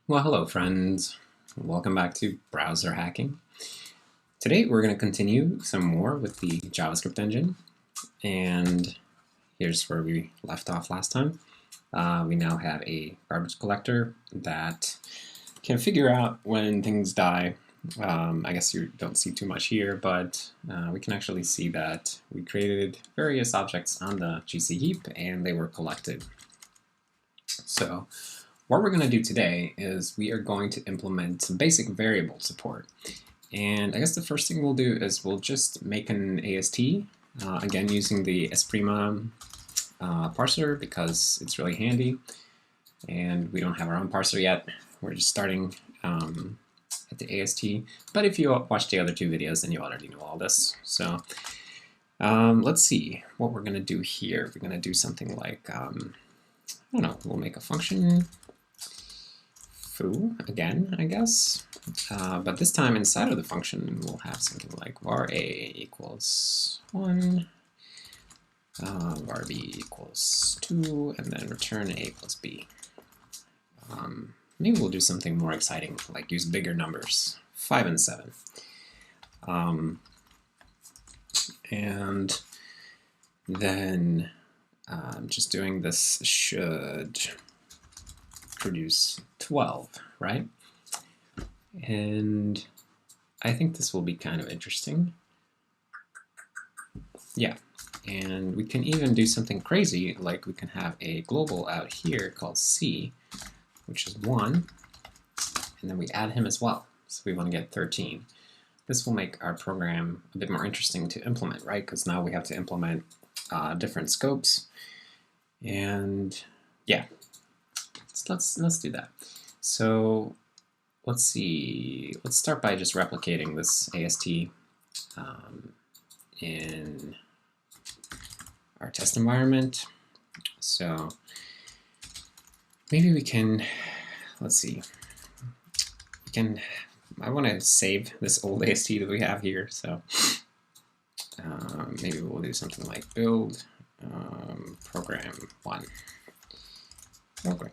Well, hello friends. Welcome back to browser hacking. Today we're going to continue some more with the JavaScript engine, and here's where we left off last time. We now have a garbage collector that can figure out when things die. I guess you don't see too much here, but we can actually see that we created various objects on the GC heap and they were collected. So what we're going to do today is we are going to implement some basic variable support. And I guess the first thing we'll do is we'll just make an AST, again using the Esprima parser because it's really handy. And we don't have our own parser yet. We're just starting at the AST. But if you watched the other two videos, then you already know all this. So let's see what we're going to do here. We're going to do something like, I don't know, we'll make a function foo again, I guess. But this time inside of the function, we'll have something like var a equals 1, var b equals 2, and then return a plus b. Maybe we'll do something more exciting, like use bigger numbers, 5 and 7. And then just doing this should produce 12, right? And I think this will be kind of interesting. Yeah, and we can even do something crazy, like we can have a global out here called C, which is 1, and then we add him as well. So we want to get 13. This will make our program a bit more interesting to implement, right? Because now we have to implement different scopes. And yeah, let's do that. So let's see. Let's start by just replicating this AST in our test environment. So maybe we can, let's see. I want to save this old AST that we have here. So maybe we'll do something like build program 1. Program.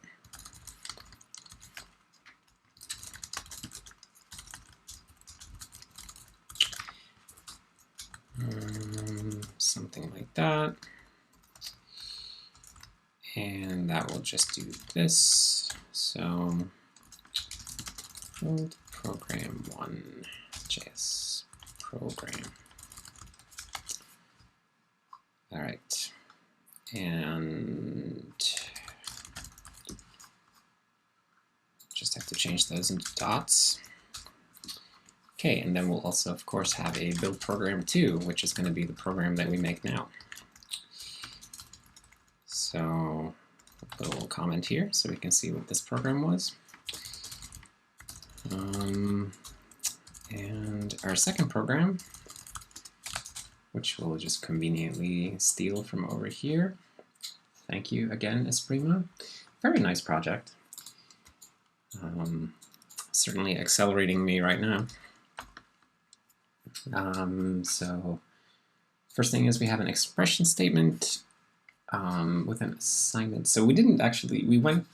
Something like that. And that will just do this. So build program 1 JS program. All right. And just have to change those into dots. Okay, and then we'll also, of course, have a build program 2, which is going to be the program that we make now. So we'll put a little comment here so we can see what this program was. And our second program, which we'll just conveniently steal from over here. Thank you again, Esprima. Very nice project. Certainly accelerating me right now. So first thing is we have an expression statement with an assignment. So we didn't actually, we went,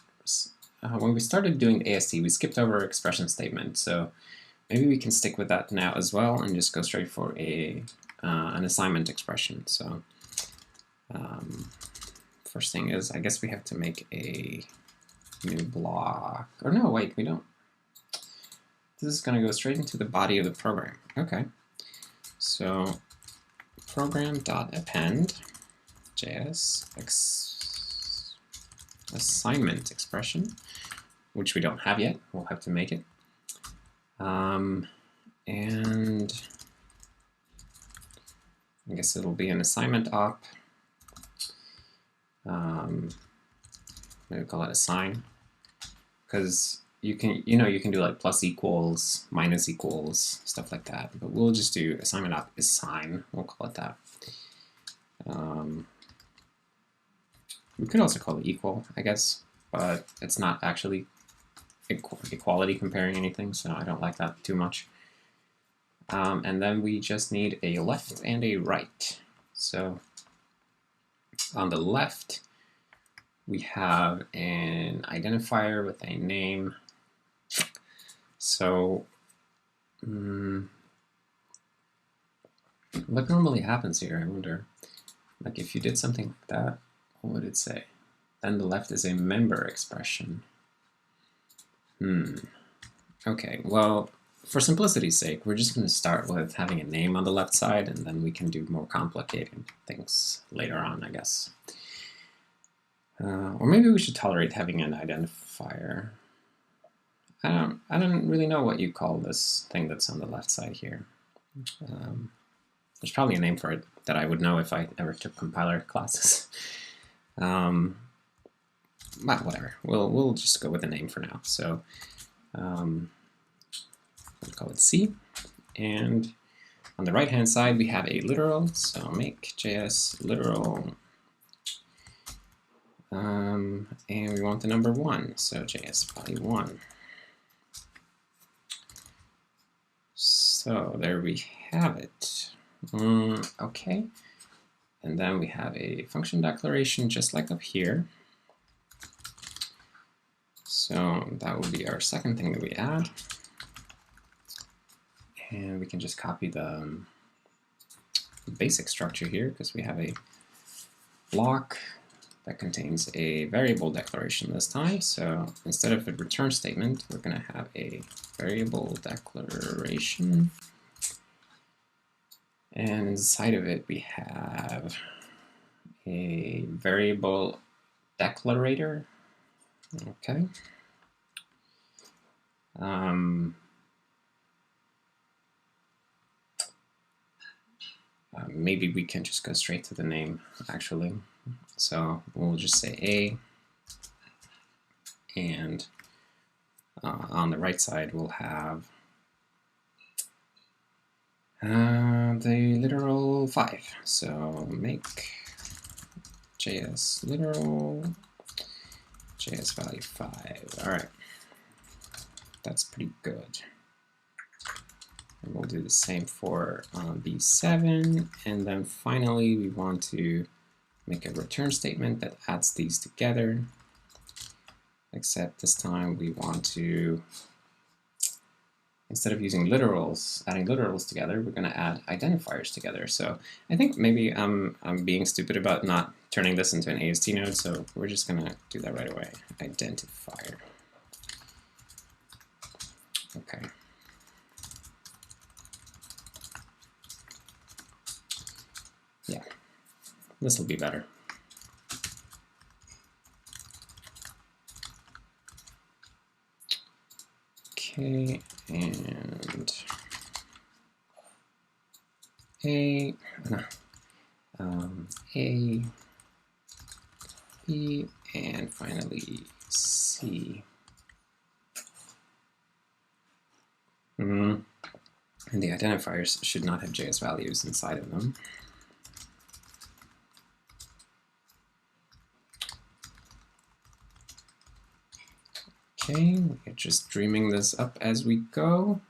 when we started doing AST, we skipped over expression statement. So maybe we can stick with that now as well and just go straight for an assignment expression. So first thing is, I guess we have to make a new block. Or no, wait, we don't. This is going to go straight into the body of the program. Okay. So program.append JS assignment expression, which we don't have yet. We'll have to make it. And I guess it'll be an assignment op. Maybe call it assign, because you can do like plus equals, minus equals, stuff like that. But we'll just do assignment op assign. We'll call it that. We could also call it equal, I guess, but it's not actually equality comparing anything, so I don't like that too much. And then we just need a left and a right. So on the left, we have an identifier with a name So what normally happens here, I wonder, like if you did something like that, what would it say? Then the left is a member expression. Okay, well, for simplicity's sake, we're just going to start with having a name on the left side, and then we can do more complicated things later on, I guess. Or maybe we should tolerate having an identifier. I don't really know what you call this thing that's on the left side here. There's probably a name for it that I would know if I ever took compiler classes. Well, whatever. We'll just go with a name for now. So we'll call it C. And on the right-hand side, we have a literal. So make JS literal. And we want the number 1. So JS value 1. So there we have it. Okay. And then we have a function declaration just like up here. So that will be our second thing that we add. And we can just copy the basic structure here because we have a block that contains a variable declaration this time. So instead of a return statement, we're going to have a variable declaration. And inside of it, we have a variable declarator. Okay. Maybe we can just go straight to the name, actually. So we'll just say A, and on the right side we'll have the literal 5. So make JS literal JS value 5. All right, that's pretty good. And we'll do the same for B7, and then finally we want to make a return statement that adds these together, except this time we want to, instead of using literals, adding literals together, we're going to add identifiers together. So I think maybe I'm being stupid about not turning this into an AST node, so we're just going to do that right away. Identifier. Okay. Yeah, this will be better. Okay, and A, B, and finally C. And the identifiers should not have JS values inside of them. Okay, we're just dreaming this up as we go.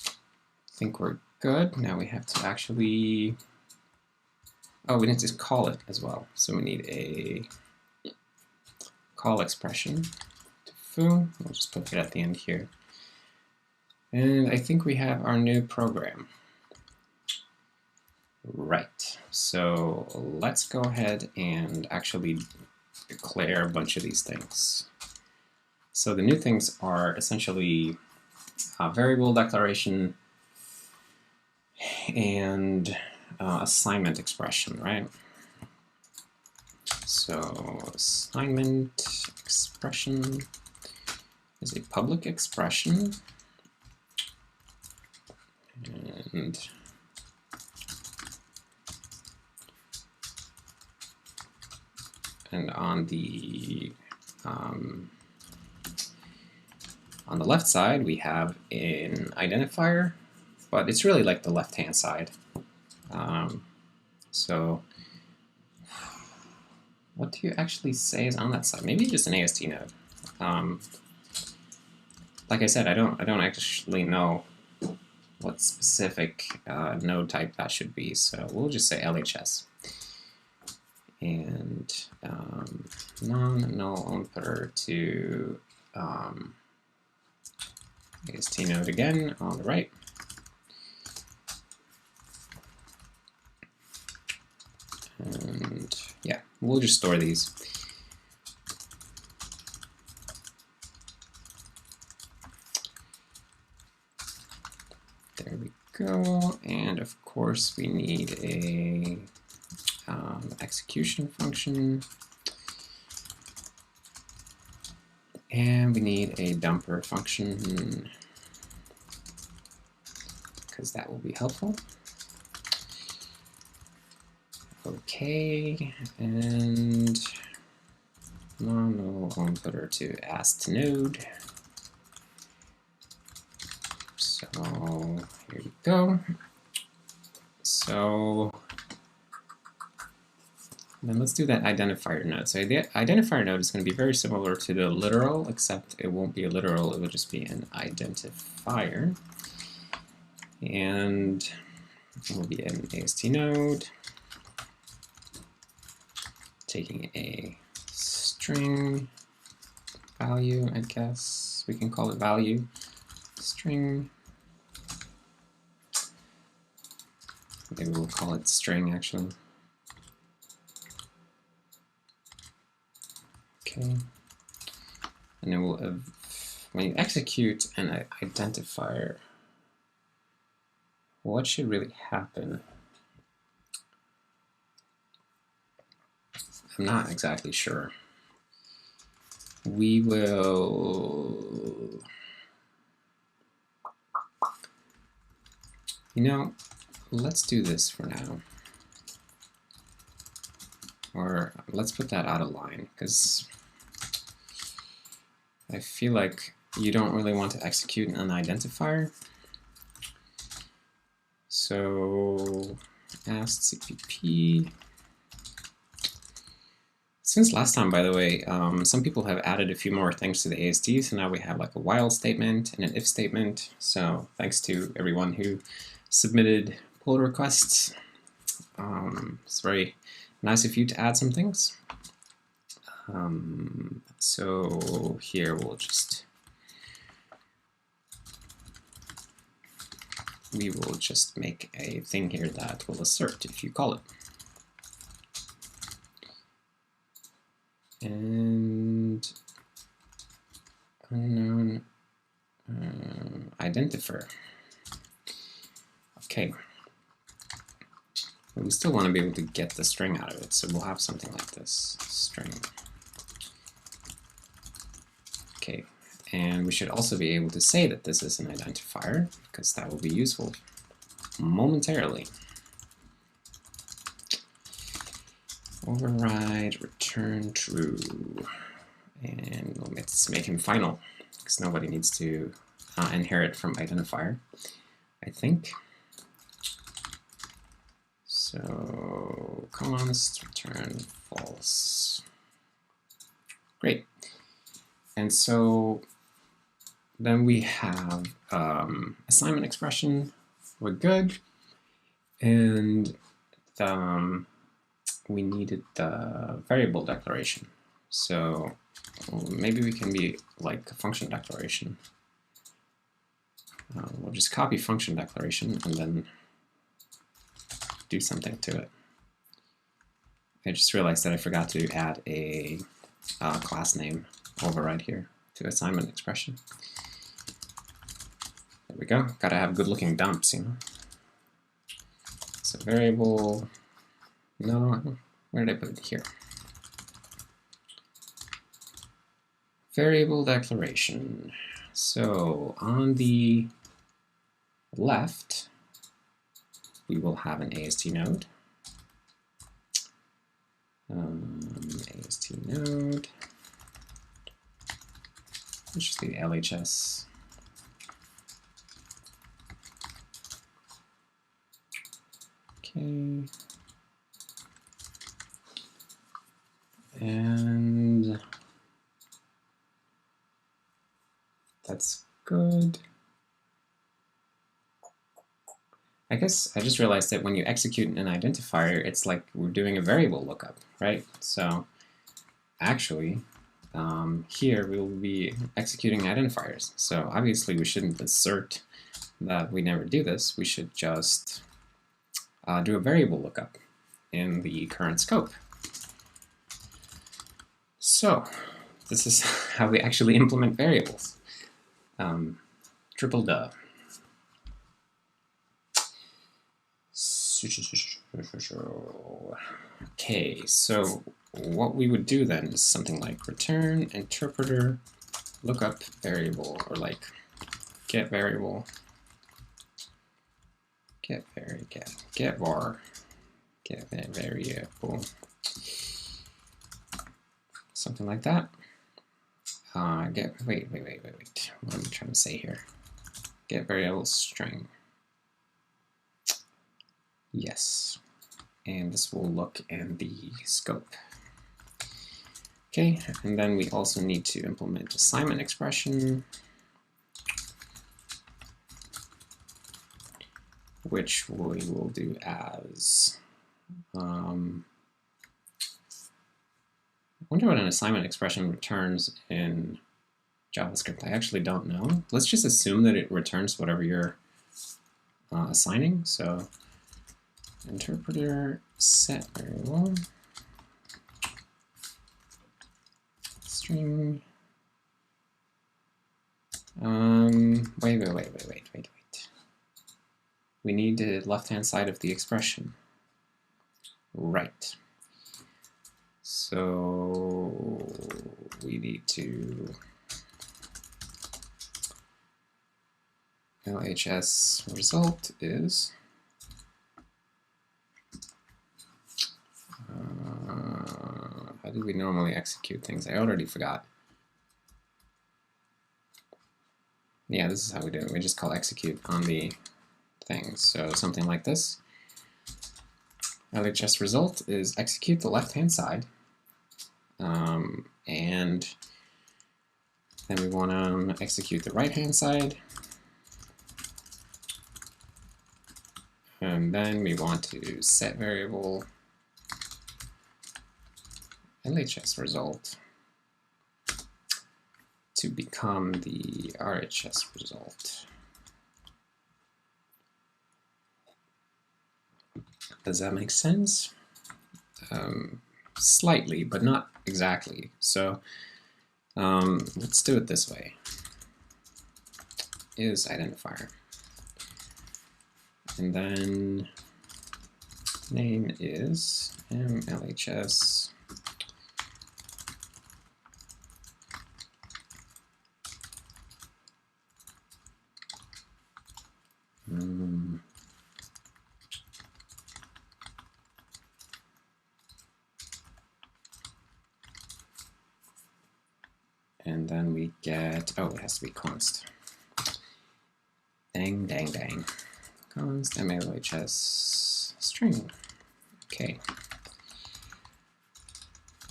I think we're good. Now we have to actually, oh, we need to call it as well. So we need a call expression to foo. We'll just put it at the end here. And I think we have our new program. Right, so let's go ahead and actually declare a bunch of these things. So the new things are essentially a variable declaration and assignment expression, right? So assignment expression is a public expression, and on the left side we have an identifier, but it's really like the left-hand side. So what do you actually say is on that side? Maybe just an AST node. Like I said, I don't actually know what specific node type that should be, so we'll just say LHS. And non-null onPutter to AST node again on the right. And yeah, we'll just store these. There we go. And of course, we need a execution function. And we need a dumper function because that will be helpful. Okay, and no onCoder to ast node. So here we go. So then let's do that identifier node. So the identifier node is going to be very similar to the literal, except it won't be a literal, it will just be an identifier. And it will be an AST node, taking a string value, I guess we can call it value, string. Maybe we'll call it string actually. Okay, and then we'll when you execute an identifier, what should really happen? I'm not exactly sure. We will, let's do this for now. Or let's put that out of line, because I feel like you don't really want to execute an identifier. So ast cpp. Since last time, by the way, some people have added a few more things to the AST, so now we have like a while statement and an if statement. So thanks to everyone who submitted pull requests. It's very nice of you to add some things. So here we will just make a thing here that will assert if you call it. And unknown identifier. Okay. But we still want to be able to get the string out of it, so we'll have something like this, string. Okay, and we should also be able to say that this is an identifier, because that will be useful momentarily. Override return true, and let's make him final, because nobody needs to inherit from identifier, I think. So const return false. Great. And so then we have assignment expression. We're good. And we needed the variable declaration. So maybe we can be like a function declaration. We'll just copy function declaration and then do something to it. I just realized that I forgot to add a class name override here to assignment expression. There we go. Gotta have good looking dumps, So variable, no, where did I put it? Here. Variable declaration. So on the left, we will have an AST node. AST node, which is the LHS. Okay. And that's good. I guess I just realized that when you execute an identifier, it's like we're doing a variable lookup, right? So actually, here we will be executing identifiers. So obviously we shouldn't assert that we never do this. We should just do a variable lookup in the current scope. So this is how we actually implement variables. Triple duh. Okay, so what we would do then is something like return interpreter lookup variable, or like get variable, get var, get variable, something like that. Wait. What am I trying to say here? Get variable string. Yes. And this will look in the scope. Okay, and then we also need to implement assignment expression, which we will do as I wonder what an assignment expression returns in JavaScript. I actually don't know. Let's just assume that it returns whatever you're assigning. So interpreter set variable string. Wait. We need the left-hand side of the expression. Right. So we need to LHS result is how do we normally execute things? I already forgot. Yeah, this is how we do it. We just call execute on the thing. So something like this. LHS result is execute the left-hand side. And then we want to execute the right-hand side. And then we want to set variable LHS result to become the RHS result. Does that make sense? Slightly, but not exactly. So let's do it this way. Is identifier. And then name is MLHS and then we get, oh, it has to be const. Dang. Const MLHS string. Okay.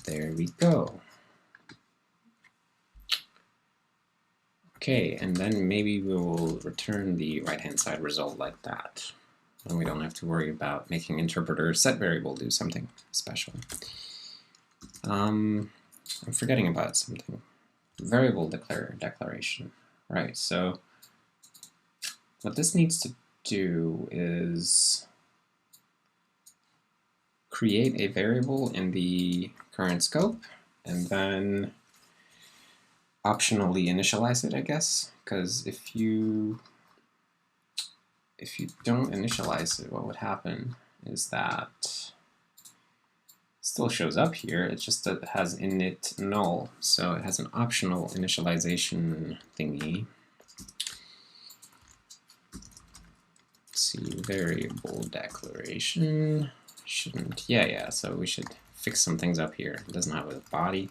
There we go. Okay, and then maybe we will return the right-hand side result like that. And we don't have to worry about making interpreter set variable do something special. I'm forgetting about something. Variable declaration. Right, so what this needs to do is create a variable in the current scope and then optionally initialize it, I guess, because if you don't initialize it, what would happen is that it still shows up here, it just has init null, so it has an optional initialization thingy. Let's see, variable declaration shouldn't, yeah, so we should fix some things up here. It doesn't have a body.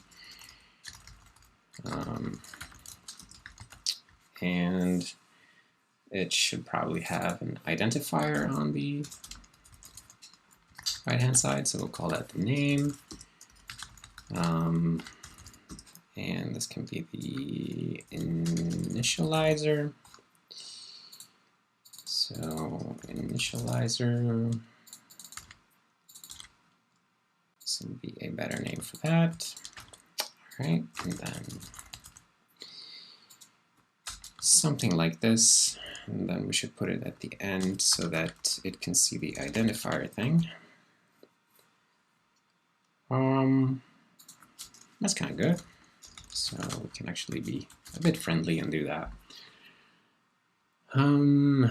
And it should probably have an identifier on the right-hand side, so we'll call that the name. And this can be the initializer. So initializer, this would be a better name for that. right? And then something like this, and then we should put it at the end so that it can see the identifier thing. That's kind of good. So we can actually be a bit friendly and do that. And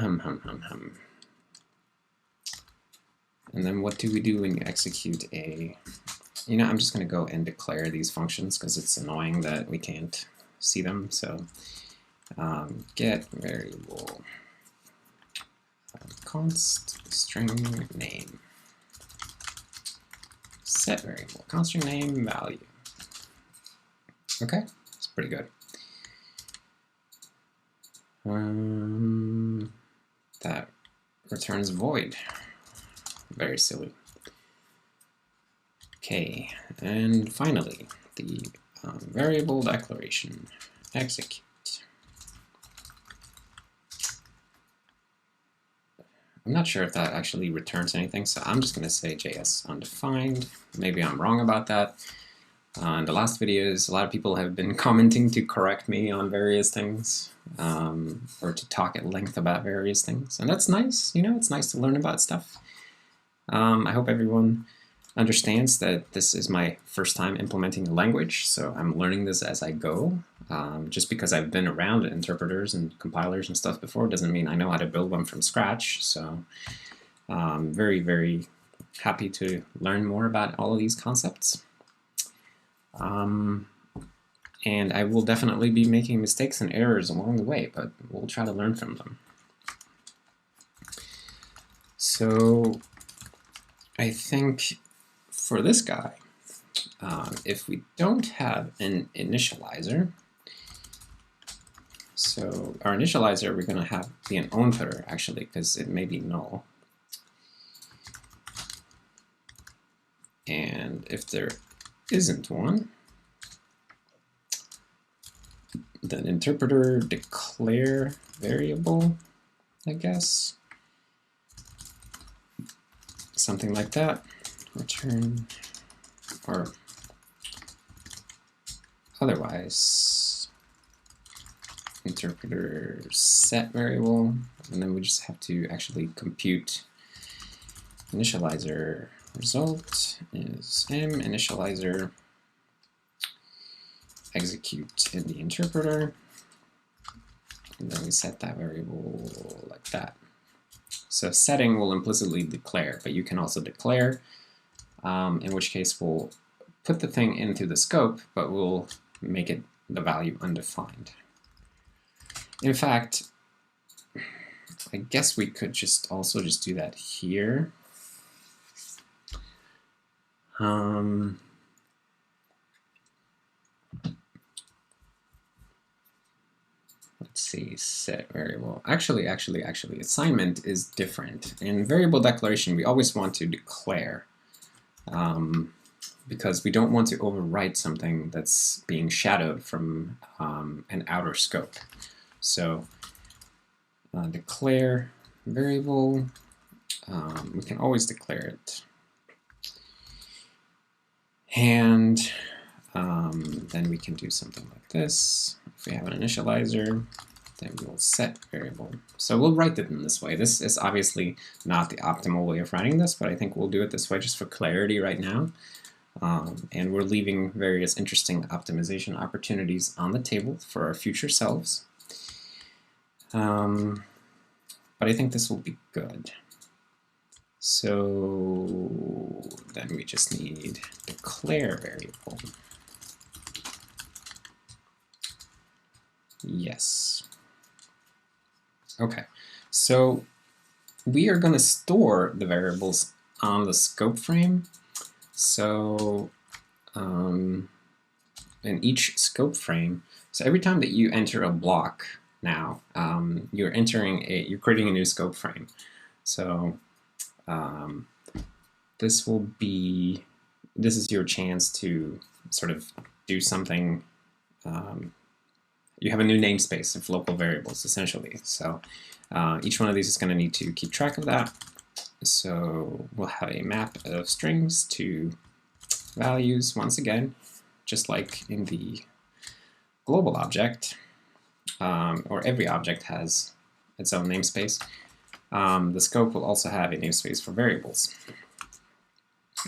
then what do we do when you execute a, I'm just going to go and declare these functions because it's annoying that we can't see them. So get variable const string name, set variable const string name value. Okay, that's pretty good. That returns void. Very silly. Okay, and finally, the variable declaration execute. I'm not sure if that actually returns anything, so I'm just going to say JS undefined. Maybe I'm wrong about that. In the last videos, a lot of people have been commenting to correct me on various things, or to talk at length about various things, and that's nice. It's nice to learn about stuff. I hope everyone understands that this is my first time implementing a language, so I'm learning this as I go. Just because I've been around interpreters and compilers and stuff before doesn't mean I know how to build one from scratch. So very, very happy to learn more about all of these concepts. And I will definitely be making mistakes and errors along the way, but we'll try to learn from them. So I think for this guy, if we don't have an initializer, so our initializer we're going to have be an onFooter actually, because it may be null. And if there isn't one, then interpreter declare variable, I guess. Something like that. Return, or otherwise, interpreter set variable, and then we just have to actually compute initializer result is m initializer execute in the interpreter, and then we set that variable like that. So setting will implicitly declare, but you can also declare, in which case we'll put the thing into the scope, but we'll make it the value undefined. In fact, I guess we could just also just do that here. Let's see, set variable. Actually, assignment is different. In variable declaration, we always want to declare, because we don't want to overwrite something that's being shadowed from an outer scope. So declare variable, we can always declare it. And then we can do something like this. If we have an initializer, then we'll set variable. So we'll write it in this way. This is obviously not the optimal way of writing this, but I think we'll do it this way just for clarity right now. And we're leaving various interesting optimization opportunities on the table for our future selves. But I think this will be good. So then we just need declare variable. Yes. Okay, so we are going to store the variables on the scope frame. So in each scope frame, so every time that you enter a block now, you're creating a new scope frame. So this is your chance to sort of do something. You have a new namespace of local variables, essentially. So each one of these is going to need to keep track of that. So we'll have a map of strings to values once again, just like in the global object, or every object has its own namespace, the scope will also have a namespace for variables.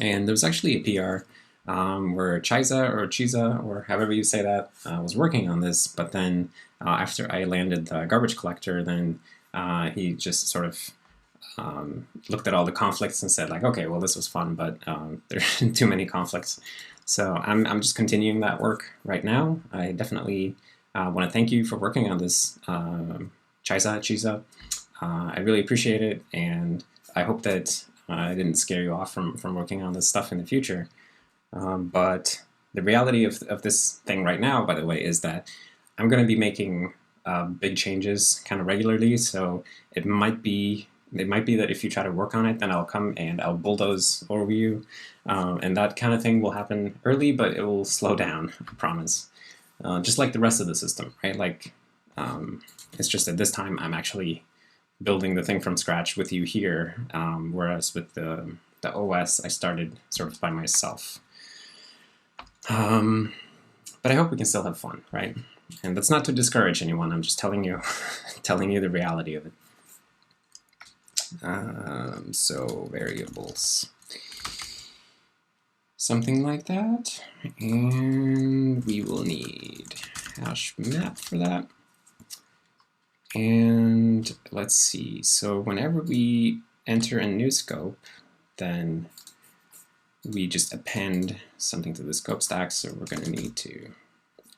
And there was actually a PR where Chiza, or however you say that, was working on this, but then after I landed the garbage collector, then he just sort of looked at all the conflicts and said, like, okay, well, this was fun, but there are too many conflicts. So I'm just continuing that work right now. I definitely want to thank you for working on this, Chiza. I really appreciate it, and I hope that I didn't scare you off from working on this stuff in the future. But the reality of this thing right now, by the way, is that I'm going to be making big changes kind of regularly, so it might be that if you try to work on it, then I'll come and I'll bulldoze over you, and that kind of thing will happen early, but it will slow down, I promise. Just like the rest of the system, right? Like, it's just that this time I'm actually building the thing from scratch with you here, whereas with the OS, I started sort of by myself. But I hope we can still have fun, right? And that's not to discourage anyone. I'm just telling you, telling you the reality of it. So variables, something like that, and we will need hash map for that. And let's see, so whenever we enter a new scope, then we just append something to the scope stack, so we're going to need to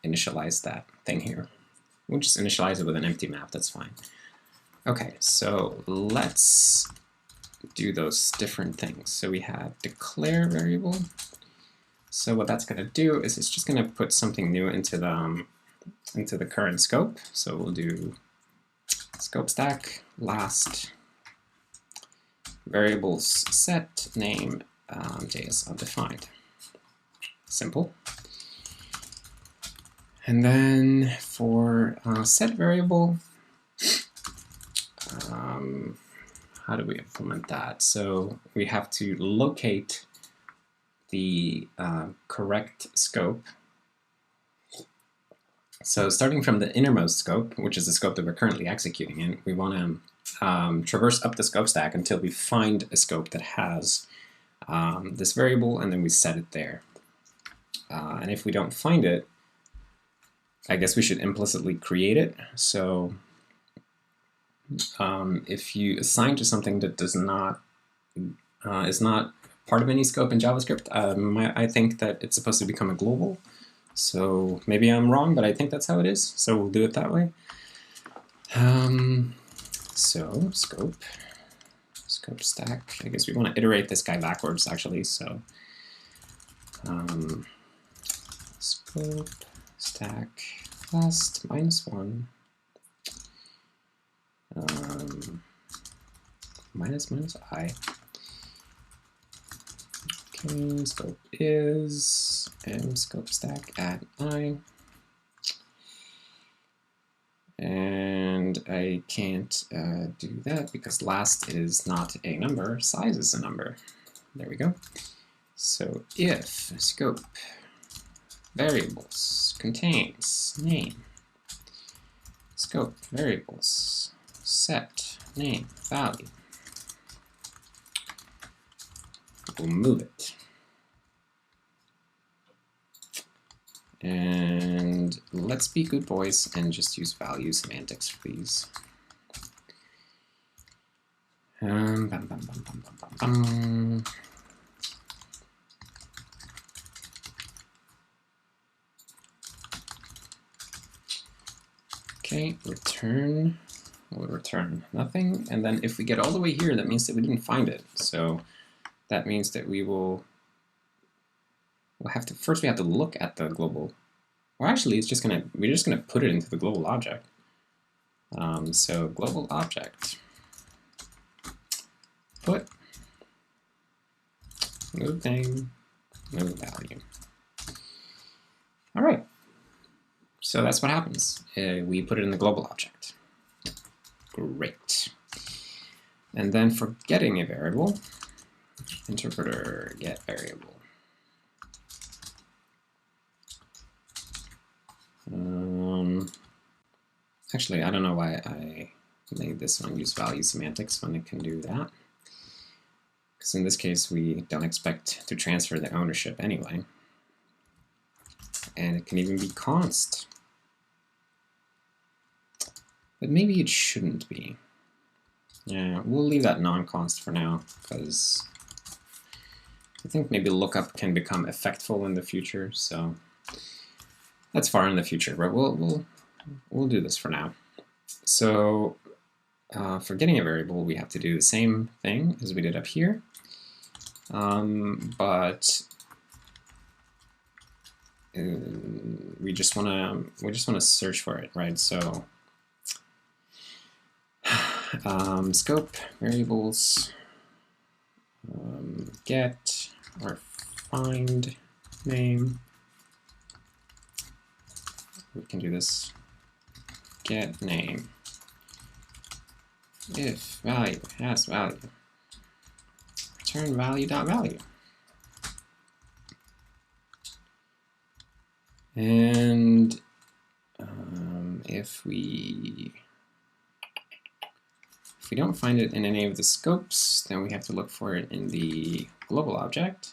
initialize that thing here. We'll just initialize it with an empty map, that's fine. Okay, so let's do those different things. So we have declare variable. So what that's going to do is it's just going to put something new into the current scope. So we'll do scope stack last variables set name JS undefined. Simple. And then for set variable, how do we implement that? So we have to locate the correct scope. So starting from the innermost scope, which is the scope that we're currently executing in, we want to traverse up the scope stack until we find a scope that has this variable, and then we set it there. And if we don't find it, I guess we should implicitly create it. So if you assign to something that does not is not part of any scope in JavaScript, I think that it's supposed to become a global. So maybe I'm wrong, but I think that's how it is. So we'll do it that way. So scope stack. I guess we want to iterate this guy backwards, actually. So scope stack last -1 minus I. Okay, scope is scope stack at I. And I can't do that because last is not a number, size is a number. There we go. So if scope variables contains name, scope variables set name value, we'll move it. And let's be good boys and just use value semantics for these. Okay, return, we'll return nothing. And then if we get all the way here, that means that we didn't find it. So that means that we'll have to, first we have to look at the global, or actually we're just gonna put it into the global object. So global object, put move name, move value. All right, so that's what happens. We put it in the global object. Great. And then for getting a variable, interpreter get variable. Actually, I don't know why I made this one use value semantics when it can do that. Because in this case, we don't expect to transfer the ownership anyway. And it can even be const. But maybe it shouldn't be. Yeah, we'll leave that non-const for now, because I think maybe lookup can become effectful in the future, so that's far in the future, but we'll do this for now. So for getting a variable, we have to do the same thing as we did up here, but we just want to search for it, right? So scope variables get or find name. We can do this get name. If value has value, return value.value. And if we don't find it in any of the scopes, then we have to look for it in the global object,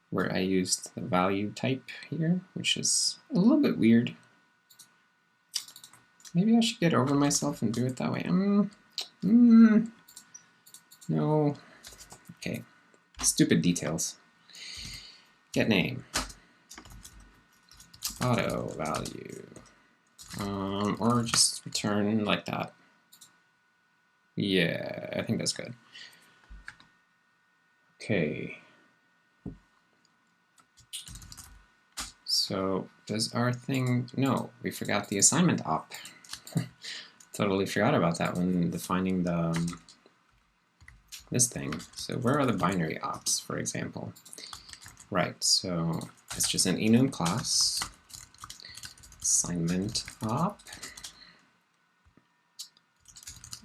where I used the value type here, which is a little bit weird. Maybe I should get over myself and do it that way. No. Okay. Stupid details. Get name. Auto value. Or just return like that. Yeah, I think that's good. Okay. So does our thing, no, we forgot the assignment op. Totally forgot about that when defining the this thing. So where are the binary ops, for example? Right, so it's just an enum class, assignment op,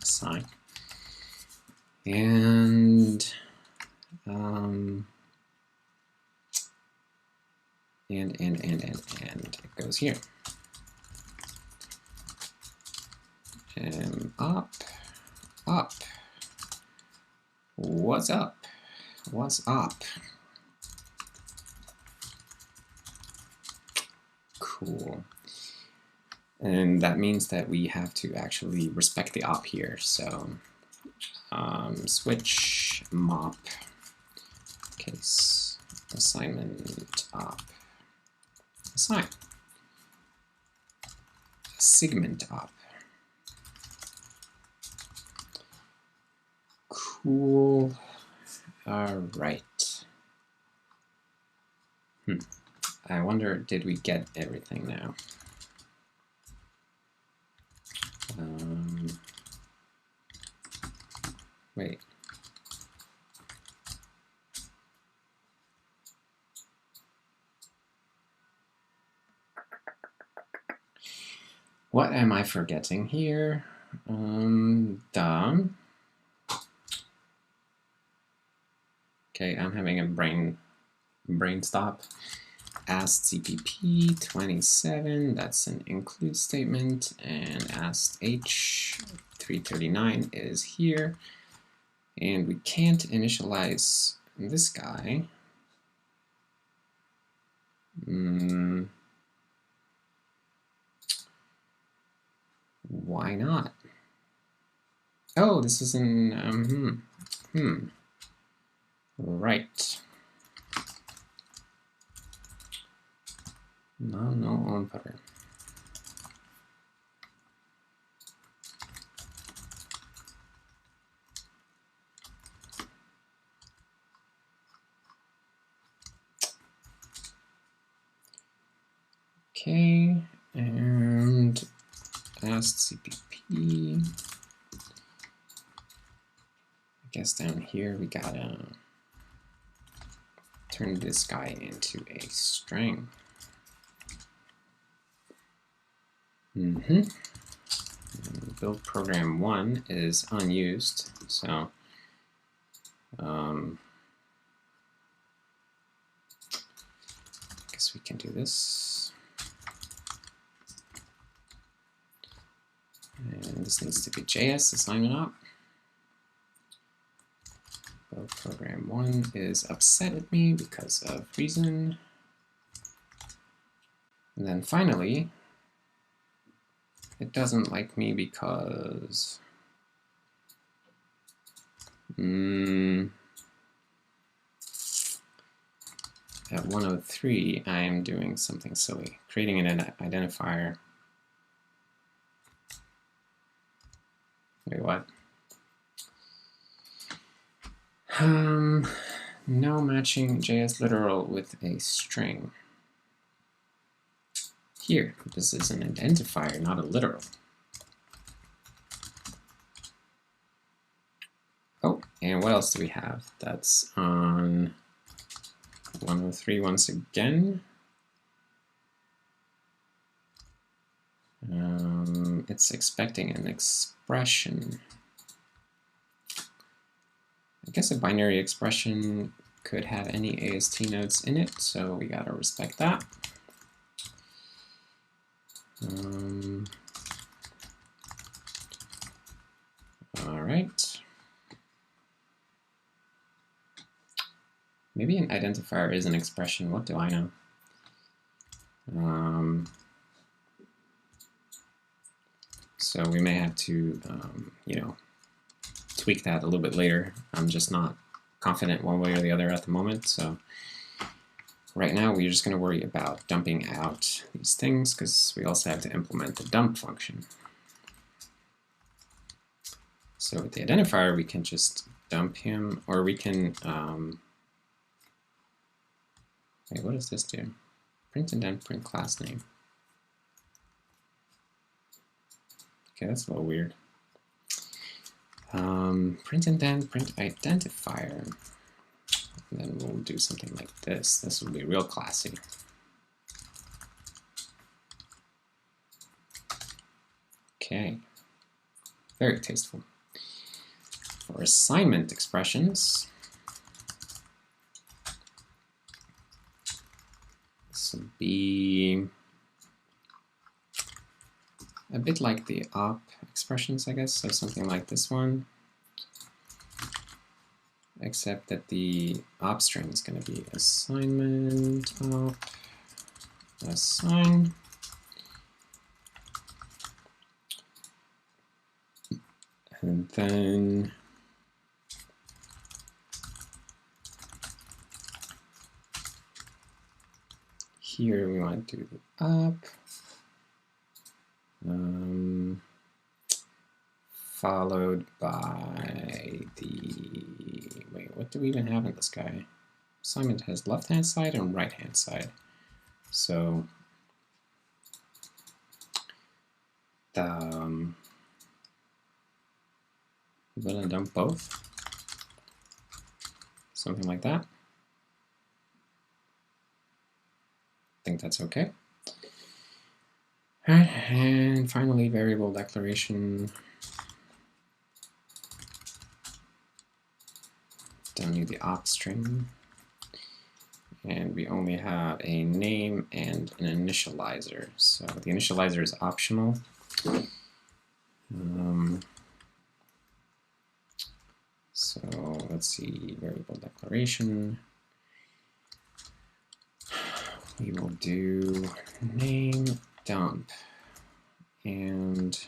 assign, and it goes here. Op, what's up? What's up? Cool. And that means that we have to actually respect the op here. So switch mop case assignment op assign segment op. Cool. All right. I wonder, did we get everything now? Wait. What am I forgetting here? Done. Okay, I'm having a brain stop. Asked CPP 27, that's an include statement, and asked H 339 is here, and we can't initialize this guy. Why not? Oh, this is an right. No on putter. Okay, and asked CPP. I guess down here we gotta turn this guy into a string. Build program 1 is unused, so I guess we can do this. And this needs to be JS assignment op. Program 1 is upset at me because of reason. And then finally, it doesn't like me because at 103, I am doing something silly, creating an identifier. Wait, what? No matching JS literal with a string. Here, this is an identifier, not a literal. Oh, and what else do we have? That's on 103 once again. It's expecting an expression. I guess a binary expression could have any AST nodes in it, so we gotta respect that. All right. Maybe an identifier is an expression. What do I know? So we may have to, you know, tweak that a little bit later. I'm just not confident one way or the other at the moment. So right now we're just going to worry about dumping out these things because we also have to implement the dump function. So with the identifier, we can just dump him, or we can, wait, what does this do? Print and then print class name. Okay, that's a little weird. Print and then print identifier. And then we'll do something like this. This will be real classy. Okay, very tasteful. For assignment expressions, this will be a bit like the op expressions, I guess, so something like this one, except that the op string is going to be assignment op assign. And then here we want to do the op. Followed by the, wait, what do we even have in this guy? Assignment has left-hand side and right-hand side. So we're gonna dump both. Something like that. I think that's okay. All right, and finally variable declaration. Don't need the op string. And we only have a name and an initializer. So the initializer is optional. So let's see, variable declaration. We will do name dump and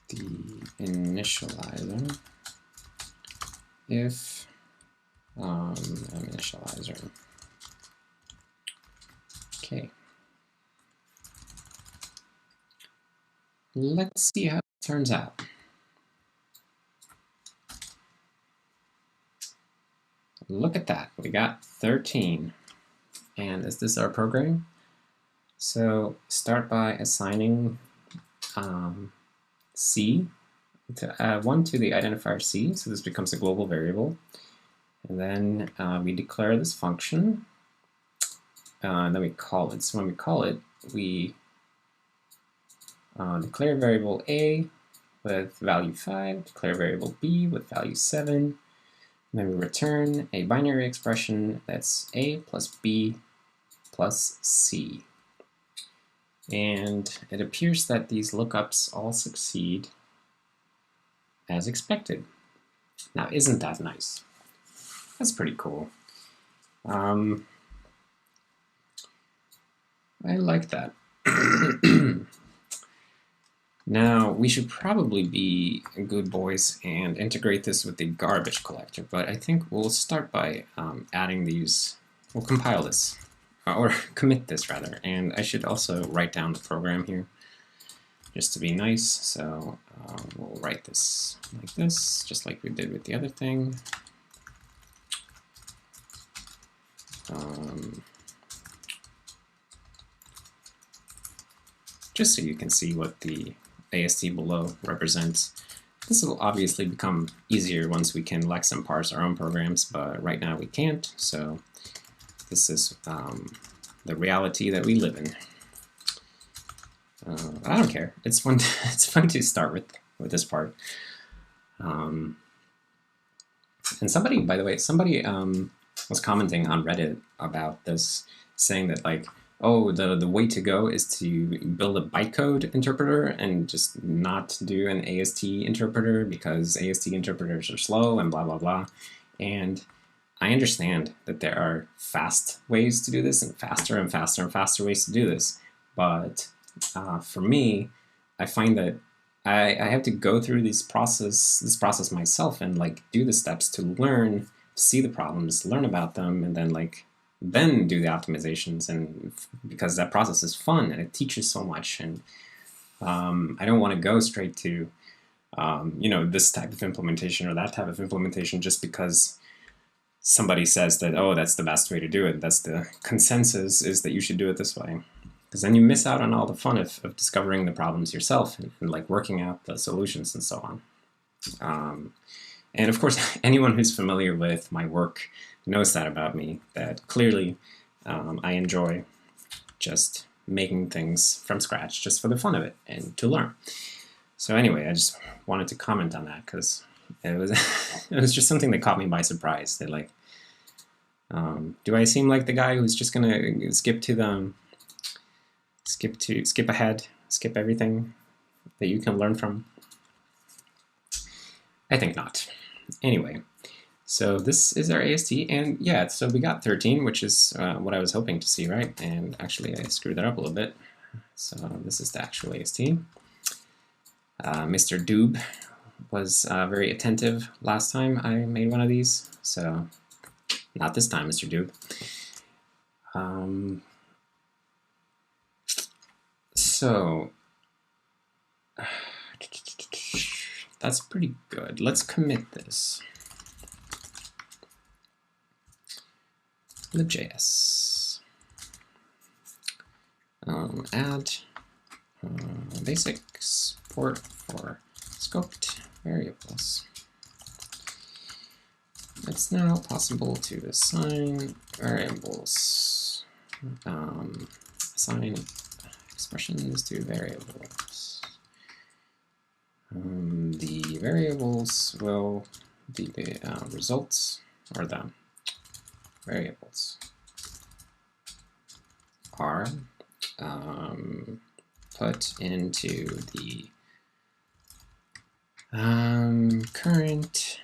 the initializer if initializer. Okay. Let's see how it turns out. Look at that, we got 13. And is this our program? So start by assigning C, to 1 to the identifier C, so this becomes a global variable. And then we declare this function, and then we call it. So when we call it, we declare variable A with value 5, declare variable B with value 7, then we return a binary expression that's A plus B plus C. And it appears that these lookups all succeed as expected. Now, isn't that nice? That's pretty cool. I like that. Now, we should probably be good boys and integrate this with the garbage collector, but I think we'll start by adding these. We'll compile this, or commit this rather, and I should also write down the program here just to be nice. So we'll write this like this, just like we did with the other thing. Just so you can see what the AST below represents. This will obviously become easier once we can lex and parse our own programs, but right now we can't, so this is the reality that we live in. I don't care. It's fun. It's fun to start with this part. And somebody, by the way, was commenting on Reddit about this, saying that like, oh, the way to go is to build a bytecode interpreter and just not do an AST interpreter because AST interpreters are slow and blah, blah, blah. And I understand that there are fast ways to do this and faster and faster and faster ways to do this. But for me, I find that I have to go through this process myself and like do the steps to learn, see the problems, learn about them, and then do the optimizations, and because that process is fun and it teaches so much, and I don't want to go straight to you know, this type of implementation or that type of implementation just because somebody says that, oh, that's the best way to do it, that's the consensus is that you should do it this way, because then you miss out on all the fun of discovering the problems yourself and like working out the solutions and so on. And of course, anyone who's familiar with my work knows that about me, that clearly I enjoy just making things from scratch just for the fun of it and to learn. So anyway, I just wanted to comment on that because it was it was just something that caught me by surprise. That like, do I seem like the guy who's just gonna skip ahead, skip everything that you can learn from? I think not. Anyway. So this is our AST, and yeah, so we got 13, which is what I was hoping to see, right? And actually I screwed that up a little bit. So this is the actual AST. Mr. Doob was very attentive last time I made one of these, so not this time, Mr. Doob. So that's pretty good. Let's commit this. libjs. Add basic support for scoped variables. It's now possible to assign variables, assign expressions to variables. The variables will be the results, or the variables are put into the current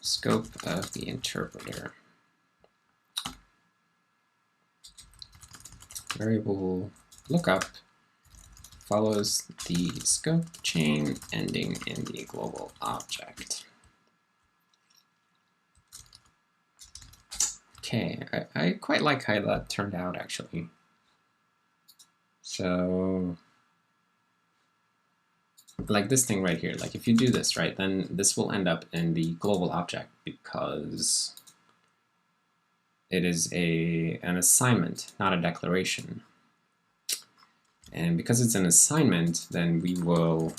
scope of the interpreter. Variable lookup follows the scope chain ending in the global object. Okay, I quite like how that turned out, actually. So, like this thing right here, like if you do this, right, then this will end up in the global object because it is an assignment, not a declaration. And because it's an assignment, then we will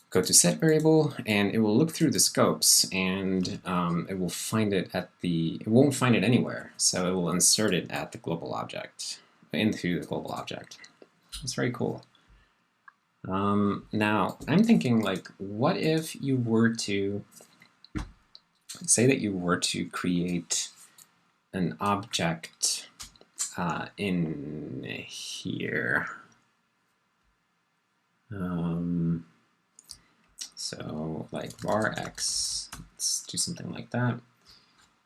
go to set variable, and it will look through the scopes, and it will find it at it won't find it anywhere, so it will insert it at the global object, into the global object. It's very cool. Now, I'm thinking, like, what if you were to say that you were to create an object in here. So like var x, let's do something like that.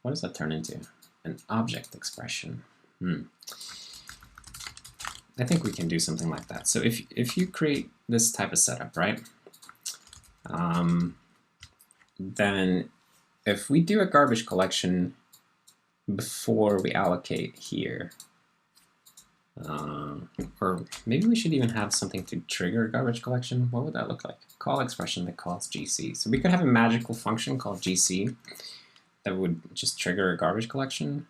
What does that turn into? An object expression. I think we can do something like that. So if you create this type of setup, right? Then if we do a garbage collection before we allocate here, or maybe we should even have something to trigger a garbage collection. What would that look like? Call expression that calls GC. So we could have a magical function called GC that would just trigger a garbage collection.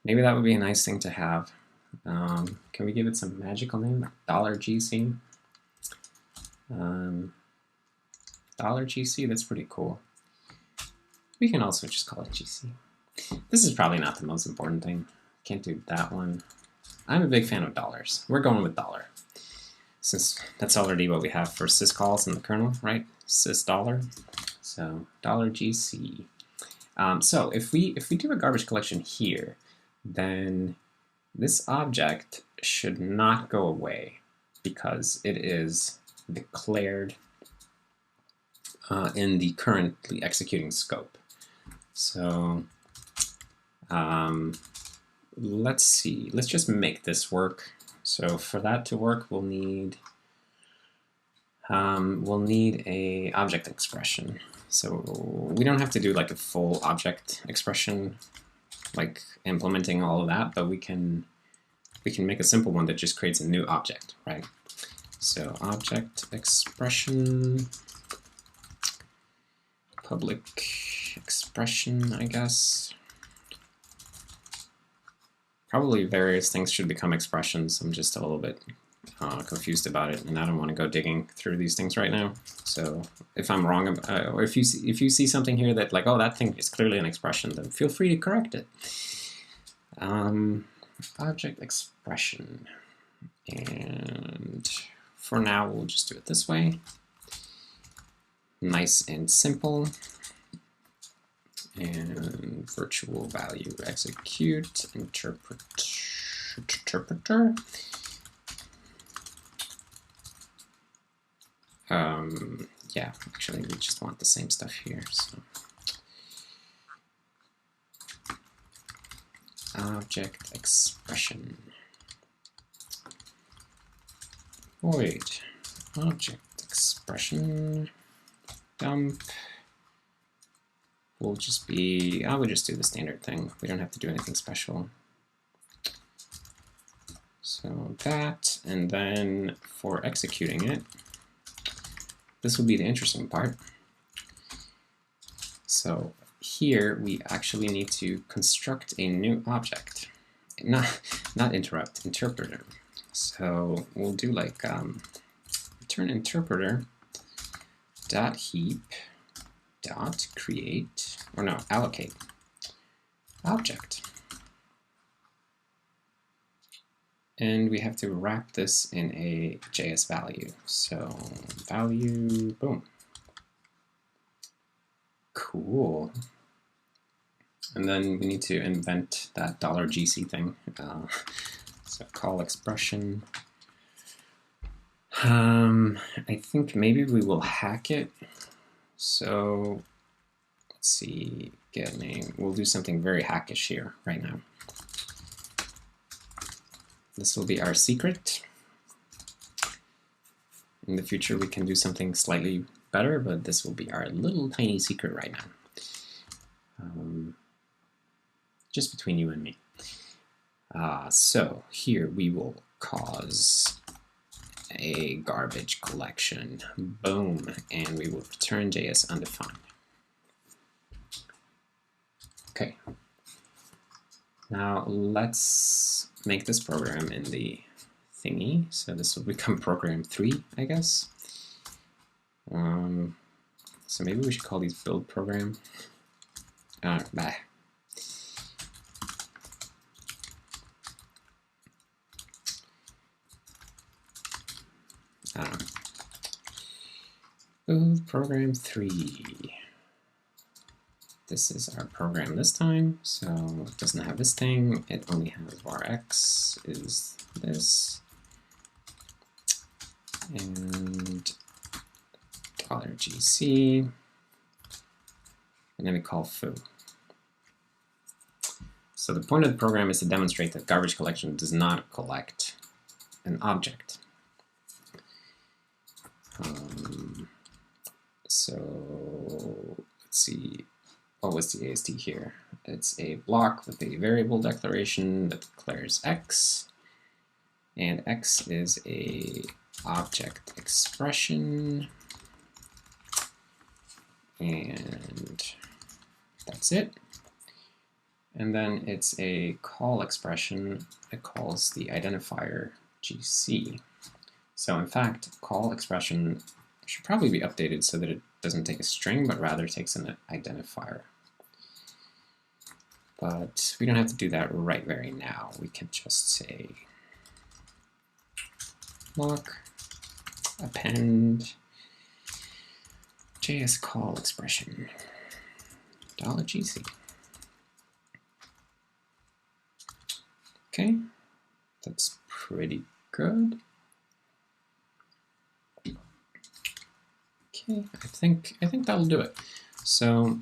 Maybe that would be a nice thing to have. Can we give it some magical name like $GC? $GC, that's pretty cool. We can also just call it GC. This is probably not the most important thing. Can't do that one. I'm a big fan of dollars. We're going with $, since that's already what we have for syscalls in the kernel, right? Sys$. So $GC. So if we do a garbage collection here, then this object should not go away because it is declared in the currently executing scope. So let's see, let's just make this work. So for that to work, we'll need a object expression. So we don't have to do like a full object expression, like implementing all of that, but we can make a simple one that just creates a new object, right? So object expression, public expression, I guess. Probably various things should become expressions. I'm just a little bit confused about it, and I don't want to go digging through these things right now. So if I'm wrong, or if you see something here that like, oh, that thing is clearly an expression, then feel free to correct it. Object expression, and for now we'll just do it this way. Nice and simple. And virtual value execute interpreter. Yeah, actually we just want the same stuff here. So object expression void object expression dump will just be, I would just do the standard thing. We don't have to do anything special. So that, and then for executing it, this will be the interesting part. So here we actually need to construct a new object, not interrupt, interpreter. So we'll do like return interpreter dot heap dot create, or no, allocate object. And we have to wrap this in a JS value. So value, boom. Cool. And then we need to invent that $GC thing. So call expression. I think maybe we will hack it. So let's see, get name. We'll do something very hackish here right now. This will be our secret. In the future we can do something slightly better, but this will be our little tiny secret right now. Just between you and me. So here we will cause a garbage collection, boom, and we will return JS undefined. Okay, now let's make this program in the thingy. So this will become program 3, I guess. So maybe we should call these build program. Bye. Build program 3. this is our program this time, so it doesn't have this thing. It only has var(x) is this, and $gc, and then we call foo. So the point of the program is to demonstrate that garbage collection does not collect an object. So let's see, what was the AST here? It's a block with a variable declaration that declares x, and x is a object expression, and that's it. And then it's a call expression that calls the identifier gc. So in fact, call expression should probably be updated so that it doesn't take a string, but rather takes an identifier. But we don't have to do that right very now. We can just say block append JS call expression $gc. Okay, that's pretty good. Okay, I think that'll do it. So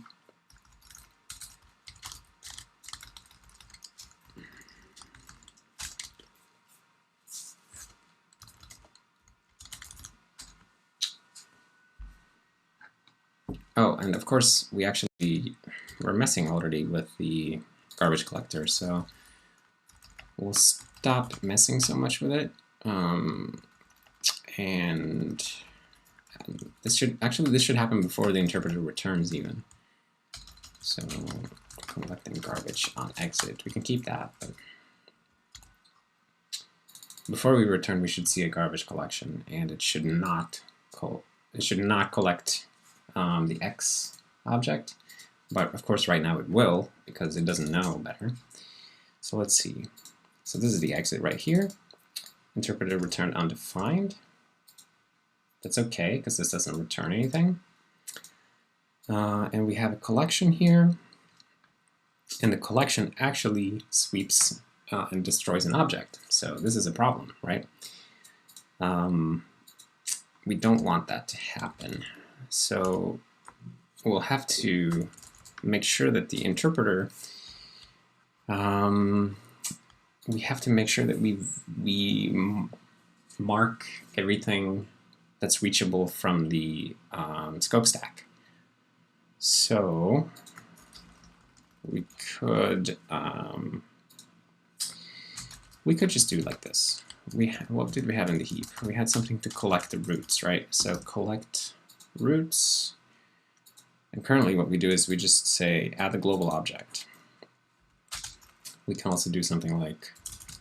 oh, and of course we're messing already with the garbage collector, so we'll stop messing so much with it. And this should happen before the interpreter returns even. So collecting garbage on exit, we can keep that, but before we return, we should see a garbage collection, and it should not collect the x object, but of course right now it will because it doesn't know better. So let's see. So this is the exit right here. Interpreter returned undefined. That's okay because this doesn't return anything. And we have a collection here, and the collection actually sweeps and destroys an object. So this is a problem, right? We don't want that to happen. So we'll have to make sure that the interpreter, we have to make sure that we mark everything that's reachable from the scope stack. So we could just do like this. What did we have in the heap? We had something to collect the roots, right? So collect roots, and currently what we do is we just say add the global object. We can also do something like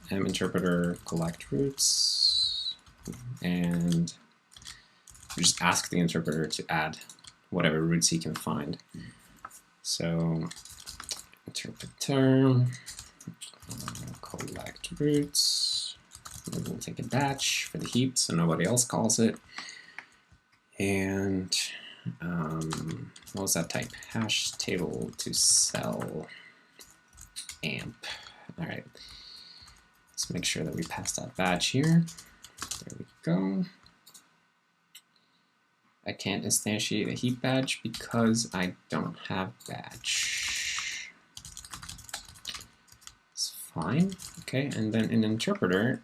minterpreter collect roots, and we just ask the interpreter to add whatever roots he can find. So interpreter collect roots. We'll take a batch for the heap so nobody else calls it. And what was that type? Hash table to cell amp. All right. Let's make sure that we pass that batch here. There we go. I can't instantiate a heap badge because I don't have batch. It's fine. Okay, and then in interpreter,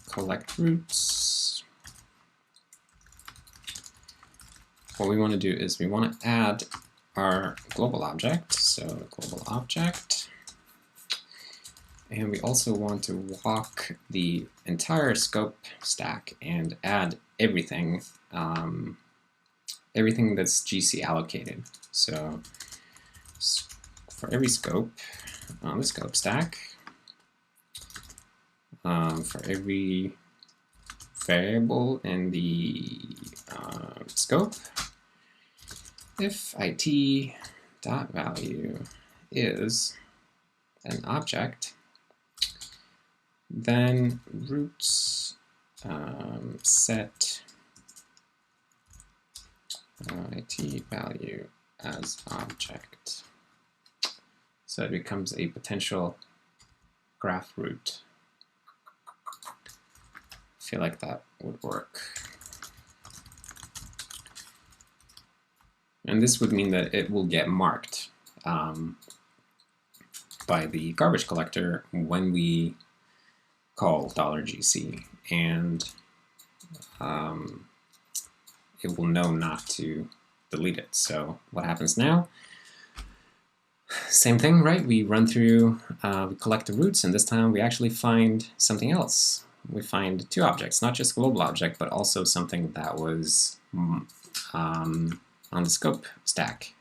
collect roots. What we want to do is we want to add our global object, so global object, and we also want to walk the entire scope stack and add everything, everything that's GC allocated. So for every scope on the scope stack, for every variable in the scope, if it.value is an object, then roots set it value as object. So it becomes a potential graph root. I feel like that would work. And this would mean that it will get marked by the garbage collector when we call $GC, and it will know not to delete it. So what happens now? Same thing, right? We run through, we collect the roots, and this time we actually find something else. We find two objects, not just global object, but also something that was on the scope stack.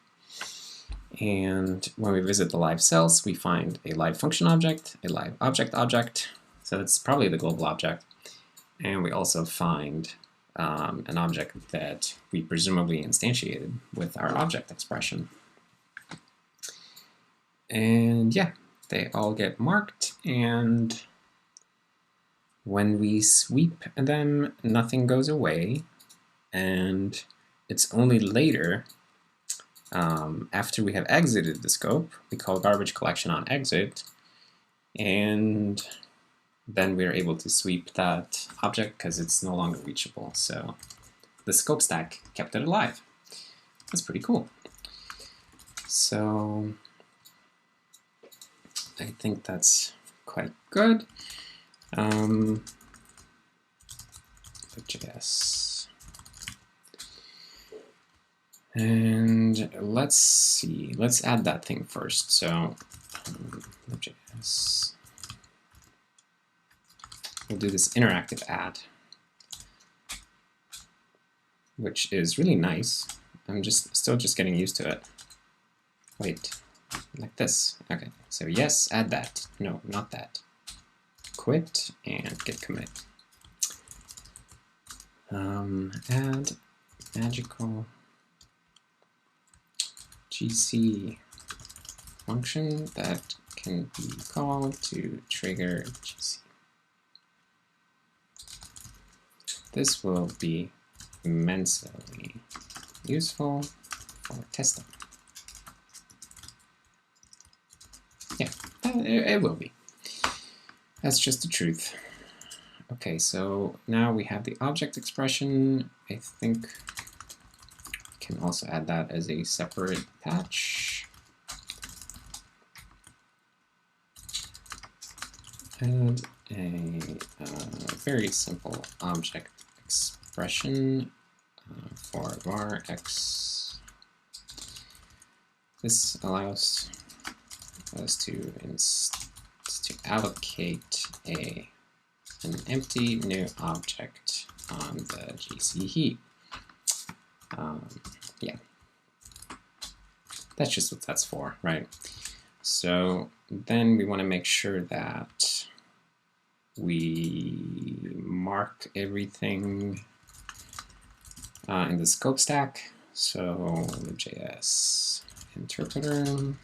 And when we visit the live cells, we find a live function object, a live object, so that's probably the global object. And we also find an object that we presumably instantiated with our object expression. And yeah, they all get marked, and when we sweep them, nothing goes away, and it's only later, after we have exited the scope, we call garbage collection on exit, and then we're able to sweep that object because it's no longer reachable. So the scope stack kept it alive. That's pretty cool. So I think that's quite good. JS. And let's see, let's add that thing first. So JS. We'll do this interactive add, which is really nice. I'm still just getting used to it. Wait, like this. Okay, so yes, add that. No, not that. Quit and git commit. Add magical GC function that can be called to trigger GC. This will be immensely useful for testing. Yeah, it will be. That's just the truth. Okay, so now we have the object expression. I think we can also add that as a separate patch. And a very simple object expression for var x. This allows us to allocate an empty new object on the GC heap. Yeah, that's just what that's for, right? So then we want to make sure that we mark everything in the scope stack. So the JS interpreter.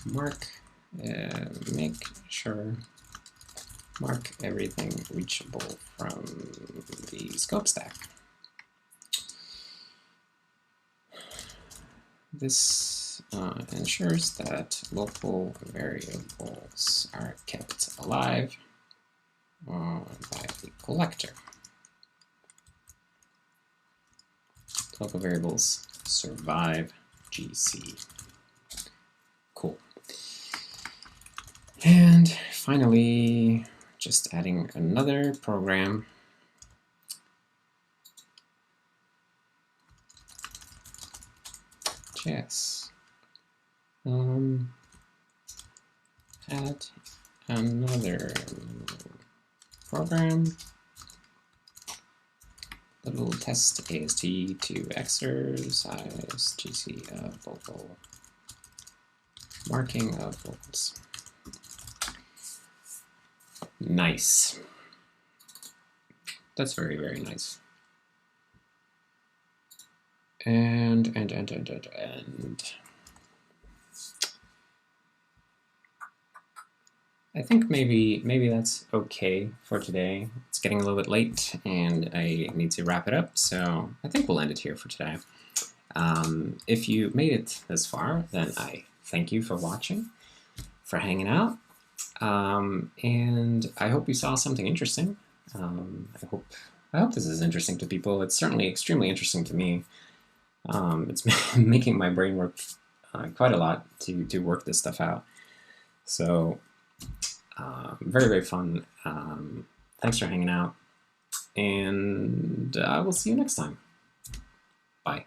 Mark, make sure, mark everything reachable from the scope stack. This ensures that local variables are kept alive by the collector. Local variables survive GC. Cool. And finally, just adding another program. JS. Add another program. Little test AST to exercise GC of local marking of locals. Nice. That's very, very nice. And I think maybe that's okay for today. It's getting a little bit late and I need to wrap it up, so I think we'll end it here for today. If you made it this far, then I thank you for watching, for hanging out, and I hope you saw something interesting. I hope this is interesting to people. It's certainly extremely interesting to me. It's making my brain work quite a lot to work this stuff out. So very, very fun. Thanks for hanging out, and we'll see you next time. Bye.